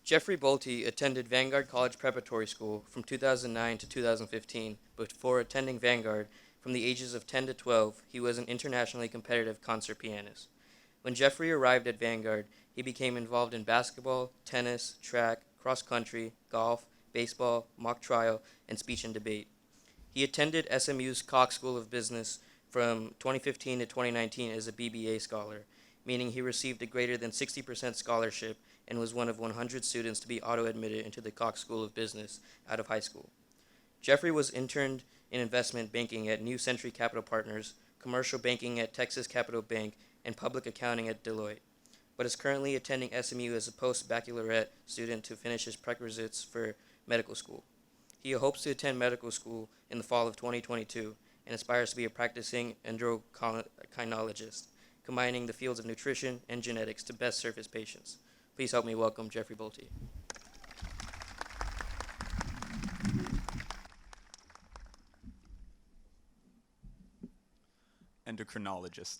Jeffery Bolte attended Vanguard College Preparatory School from 2009 to 2015. Before attending Vanguard, from the ages of 10 to 12, he was an internationally competitive concert pianist. When Jeffrey arrived at Vanguard, he became involved in basketball, tennis, track, cross country, golf, baseball, mock trial, and speech and debate. He attended SMU's Cox School of Business from 2015 to 2019 as a BBA scholar, meaning he received a greater than 60% scholarship and was one of 100 students to be auto-admitted into the Cox School of Business out of high school. Jeffrey was interned in investment banking at New Century Capital Partners, commercial banking at Texas Capital Bank, and public accounting at Deloitte, but is currently attending SMU as a post-baccalaureate student to finish his prerequisites for medical school. He hopes to attend medical school in the fall of 2022 and aspires to be a practicing endocrinologist, combining the fields of nutrition and genetics to best serve his patients. Please help me welcome Jeffery Bolte. Endocrinologist.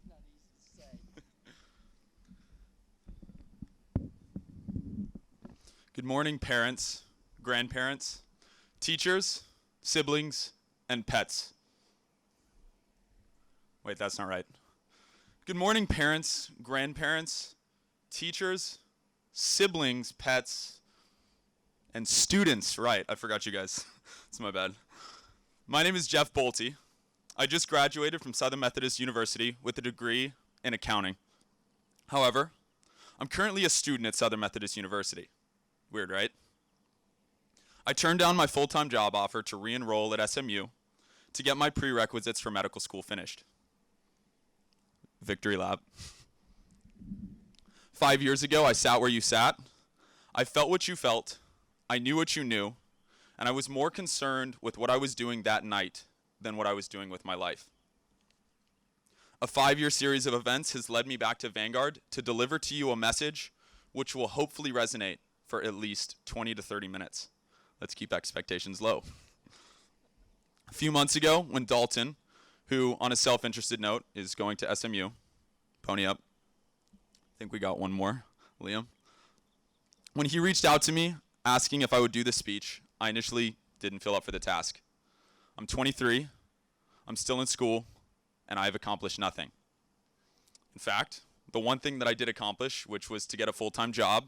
Not easy to say. Good morning, parents, grandparents, teachers, siblings, and pets. Wait, that's not right. Good morning, parents, grandparents, teachers, siblings, pets, and students. Right, I forgot you guys. It's my bad. My name is Jeff Bolte. I just graduated from Southern Methodist University with a degree in accounting. However, I'm currently a student at Southern Methodist University. Weird, right? I turned down my full-time job offer to re-enroll at SMU to get my prerequisites for medical school finished. Victory lap. 5 years ago, I sat where you sat. I felt what you felt. I knew what you knew. And I was more concerned with what I was doing that night than what I was doing with my life. A 5-year series of events has led me back to Vanguard to deliver to you a message which will hopefully resonate for at least 20 to 30 minutes. Let's keep expectations low. A few months ago, when Dalton, who on a self-interested note is going to SMU, pony up, I think we got one more, Liam. When he reached out to me asking if I would do the speech, I initially didn't feel up for the task. I'm 23, I'm still in school, and I've accomplished nothing. In fact, the one thing that I did accomplish, which was to get a full-time job,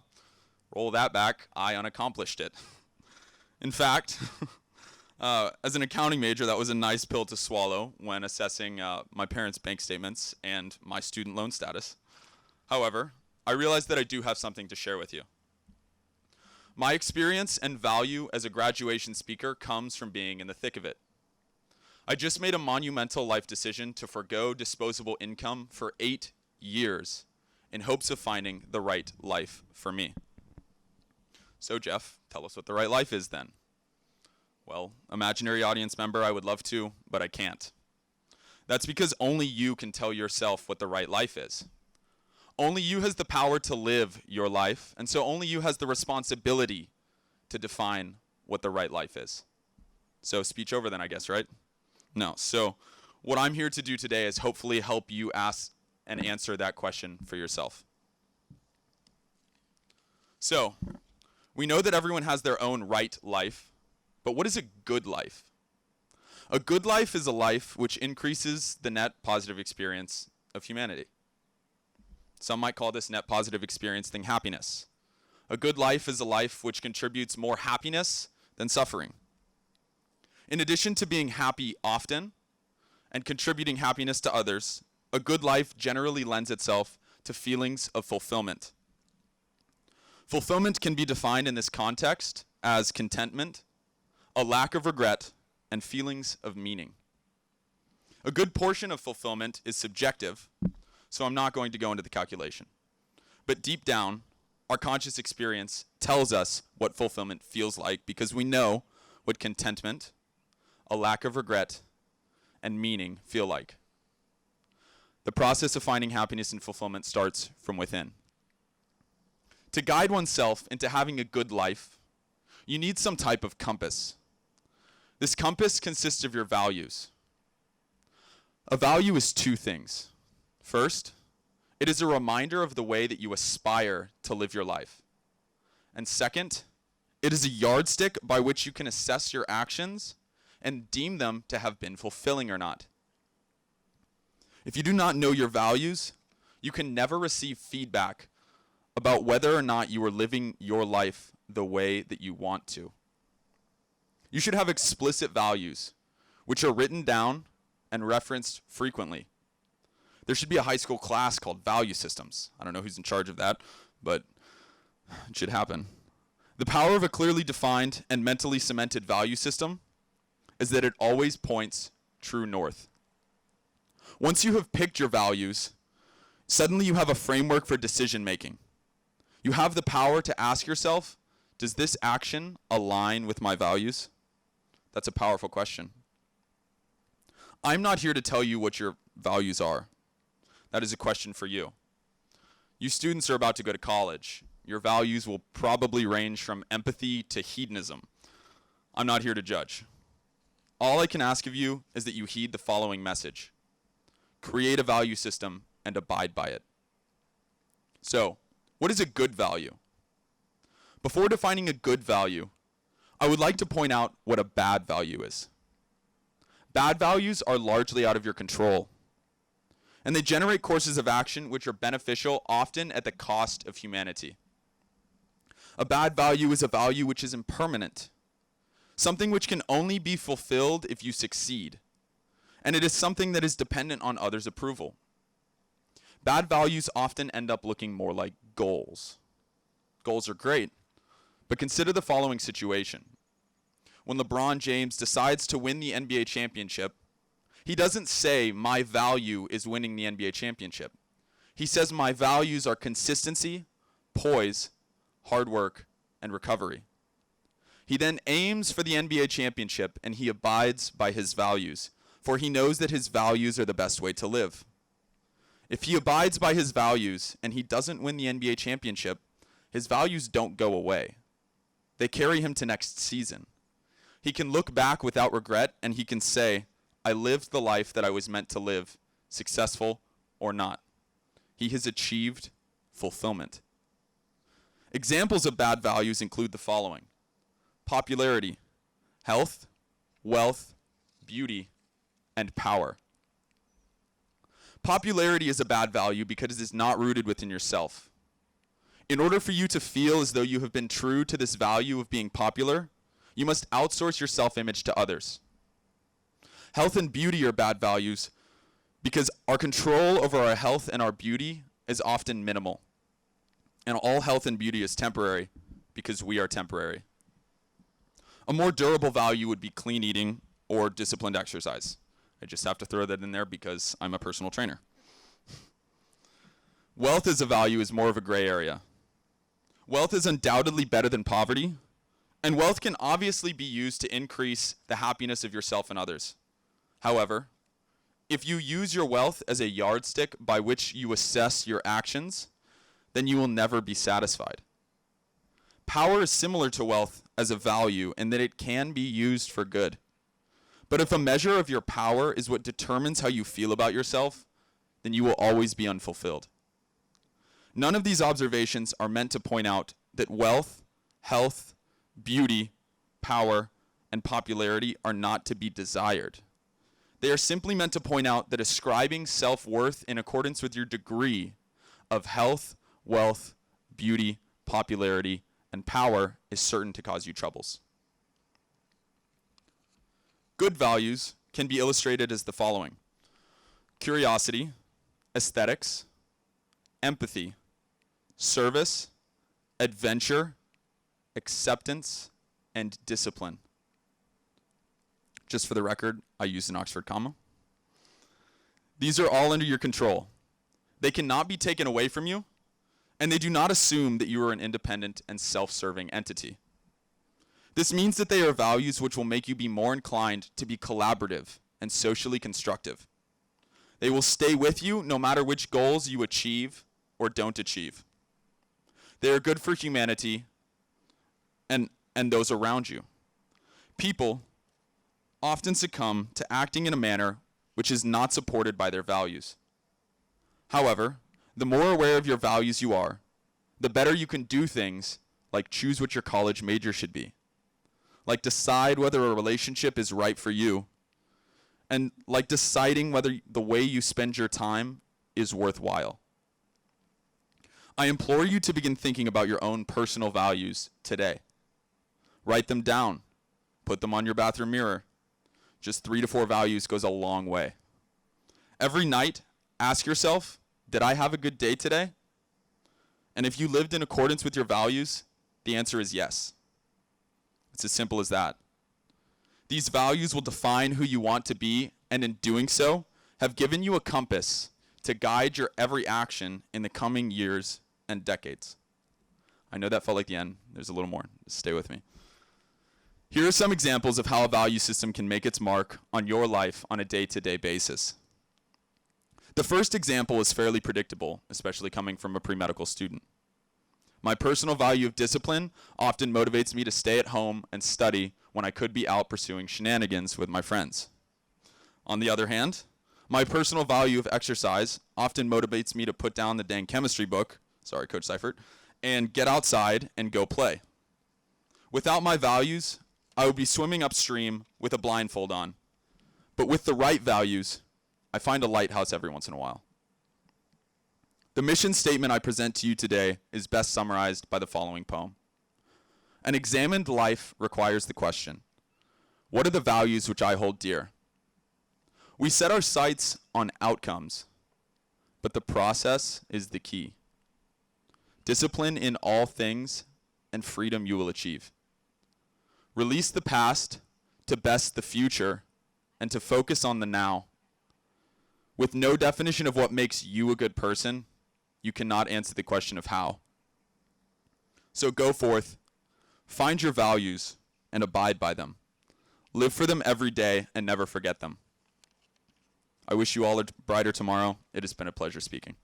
roll that back, I unaccomplished it. In fact, as an accounting major, that was a nice pill to swallow when assessing my parents' bank statements and my student loan status. However, I realized that I do have something to share with you. My experience and value as a graduation speaker comes from being in the thick of it. I just made a monumental life decision to forego disposable income for 8 years in hopes of finding the right life for me. So Jeff, tell us what the right life is then. Well, imaginary audience member, I would love to, but I can't. That's because only you can tell yourself what the right life is. Only you has the power to live your life, and so only you has the responsibility to define what the right life is. So speech over then, I guess, right? No. So what I'm here to do today is hopefully help you ask and answer that question for yourself. So we know that everyone has their own right life, but what is a good life? A good life is a life which increases the net positive experience of humanity. Some might call this net positive experience thing happiness. A good life is a life which contributes more happiness than suffering. In addition to being happy often and contributing happiness to others, a good life generally lends itself to feelings of fulfillment. Fulfillment can be defined in this context as contentment, a lack of regret, and feelings of meaning. A good portion of fulfillment is subjective, so I'm not going to go into the calculation. But deep down, our conscious experience tells us what fulfillment feels like because we know what contentment, a lack of regret, and meaning feel like. The process of finding happiness and fulfillment starts from within. To guide oneself into having a good life, you need some type of compass. This compass consists of your values. A value is two things. First, It is a reminder of the way that you aspire to live your life. And second, it is a yardstick by which you can assess your actions and deem them to have been fulfilling or not. If you do not know your values, you can never receive feedback about whether or not you are living your life the way that you want to. You should have explicit values, which are written down and referenced frequently. There should be a high school class called Value Systems. I don't know who's in charge of that, but it should happen. The power of a clearly defined and mentally cemented value system is that it always points true north. Once you have picked your values, suddenly you have a framework for decision making. You have the power to ask yourself, does this action align with my values? That's a powerful question. I'm not here to tell you what your values are. That is a question for you. You students are about to go to college. Your values will probably range from empathy to hedonism. I'm not here to judge. All I can ask of you is that you heed the following message. Create a value system and abide by it. So, what is a good value? Before defining a good value, I would like to point out what a bad value is. Bad values are largely out of your control, and they generate courses of action which are beneficial, often at the cost of humanity. A bad value is a value which is impermanent, something which can only be fulfilled if you succeed, and it is something that is dependent on others' approval. Bad values often end up looking more like goals. Goals are great, but consider the following situation. When LeBron James decides to win the NBA championship, he doesn't say, my value is winning the NBA championship. He says, my values are consistency, poise, hard work, and recovery. He then aims for the NBA championship, and he abides by his values, for he knows that his values are the best way to live. If he abides by his values and he doesn't win the NBA championship, his values don't go away. They carry him to next season. He can look back without regret, and he can say, I lived the life that I was meant to live, successful or not. He has achieved fulfillment. Examples of bad values include the following: popularity, health, wealth, beauty, and power. Popularity is a bad value because it is not rooted within yourself. In order for you to feel as though you have been true to this value of being popular, you must outsource your self-image to others. Health and beauty are bad values because our control over our health and our beauty is often minimal. And all health and beauty is temporary because we are temporary. A more durable value would be clean eating or disciplined exercise. I just have to throw that in there because I'm a personal trainer. Wealth as a value is more of a gray area. Wealth is undoubtedly better than poverty, and wealth can obviously be used to increase the happiness of yourself and others. However, if you use your wealth as a yardstick by which you assess your actions, then you will never be satisfied. Power is similar to wealth as a value in that it can be used for good. But if a measure of your power is what determines how you feel about yourself, then you will always be unfulfilled. None of these observations are meant to point out that wealth, health, beauty, power, and popularity are not to be desired. They are simply meant to point out that ascribing self-worth in accordance with your degree of health, wealth, beauty, popularity, and power is certain to cause you troubles. Good values can be illustrated as the following: curiosity, aesthetics, empathy, service, adventure, acceptance, and discipline. Just for the record, I used an Oxford comma. These are all under your control. They cannot be taken away from you, and they do not assume that you are an independent and self-serving entity. This means that they are values which will make you be more inclined to be collaborative and socially constructive. They will stay with you no matter which goals you achieve or don't achieve. They are good for humanity and those around you. People often succumb to acting in a manner which is not supported by their values. However, The more aware of your values you are, the better you can do things like choose what your college major should be, like decide whether a relationship is right for you, and like deciding whether the way you spend your time is worthwhile. I implore you to begin thinking about your own personal values today. Write them down. Put them on your bathroom mirror. Just 3 to 4 values goes a long way. Every night, ask yourself, did I have a good day today? And if you lived in accordance with your values, the answer is yes. It's as simple as that. These values will define who you want to be, and in doing so, have given you a compass to guide your every action in the coming years and decades. I know that felt like the end. There's a little more. Just stay with me. Here are some examples of how a value system can make its mark on your life on a day-to-day basis. The first example is fairly predictable, especially coming from a pre-medical student. My personal value of discipline often motivates me to stay at home and study when I could be out pursuing shenanigans with my friends. On the other hand, my personal value of exercise often motivates me to put down the dang chemistry book, sorry, Coach Seifert, and get outside and go play. Without my values, I would be swimming upstream with a blindfold on. But with the right values, I find a lighthouse every once in a while. The mission statement I present to you today is best summarized by the following poem. An examined life requires the question, what are the values which I hold dear? We set our sights on outcomes, but the process is the key. Discipline in all things, and freedom you will achieve. Release the past to best the future and to focus on the now. With no definition of what makes you a good person, you cannot answer the question of how. So go forth, find your values, and abide by them. Live for them every day and never forget them. I wish you all a brighter tomorrow. It has been a pleasure speaking.